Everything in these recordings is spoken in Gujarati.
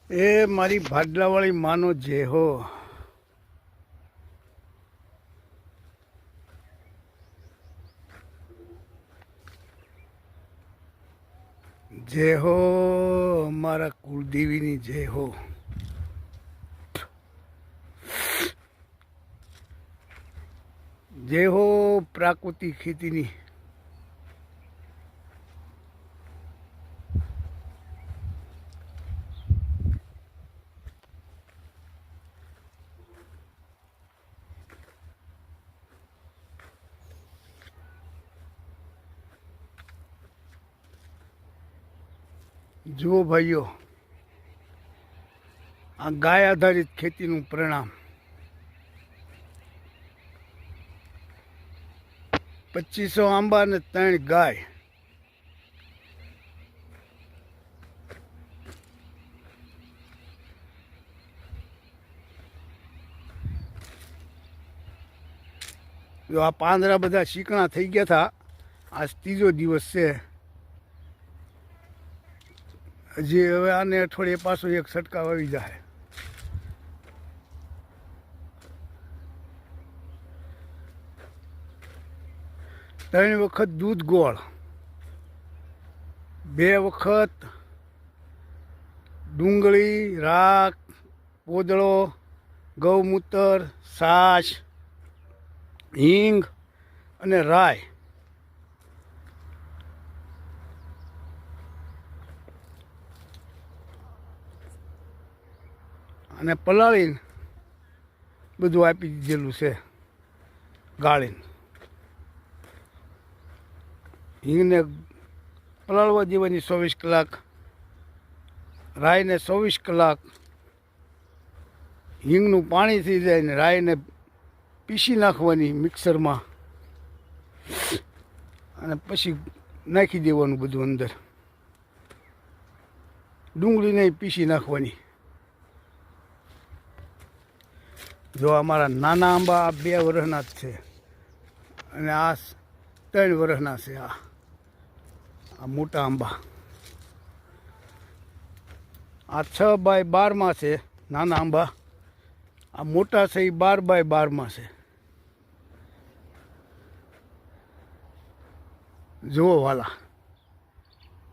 એ મારી ભાડલાવાળી માનો જે હો જય હો મારા કુળદેવીની જય હો। જય હો પ્રાકૃતિક ખેતીની। જુઓ ભાઈઓ, આ ગાય આધારિત ખેતીનું પરિણામ। 2500 આંબા ને 3 ગાય। જો આ પાંદડા બધા શીકણા થઈ ગયા હતા, આજ 3જો દિવસ છે। હજી હવે આને અઠવાડિયે પાછો એક છંટકાવ આવી જાય। ત્રણ વખત દૂધ ગોળ, 2 વખત ડુંગળી, રાખ, પોદળો, ગૌમૂત્ર, છાશ, હિંગ અને રાઈ। અને પલાળીને બધું આપી દીધેલું છે ગાળીને। હિંગને પલાળવા દેવાની 24 કલાક, રાઈને 24 કલાક। હિંગનું પાણી થઈ જાય ને રાઈને પીસી નાખવાની મિક્સરમાં, અને પછી નાખી દેવાનું બધું અંદર। ડુંગળીને પીસી નાખવાની। જો અમારા નાના આંબા આ 2 વર્ષના જ છે, અને આ 3 વર્ષના છે। આ મોટા આંબા આ 6 બાય 12માં છે। નાના આંબા આ મોટા છે એ 12 બાય 12માં છે। જુઓ વાલા,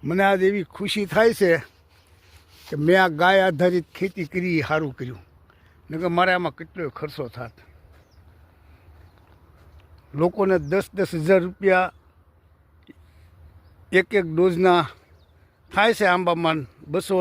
મને આજ એવી ખુશી થાય છે કે મેં આ ગાય આધારિત ખેતી કરી, સારું કર્યું। નકર મારે આમાં કેટલો ખર્ચો થાત। લોકોને 10-10 હજાર રૂપિયા એક ડોઝના થાય છે આંબામાં, 200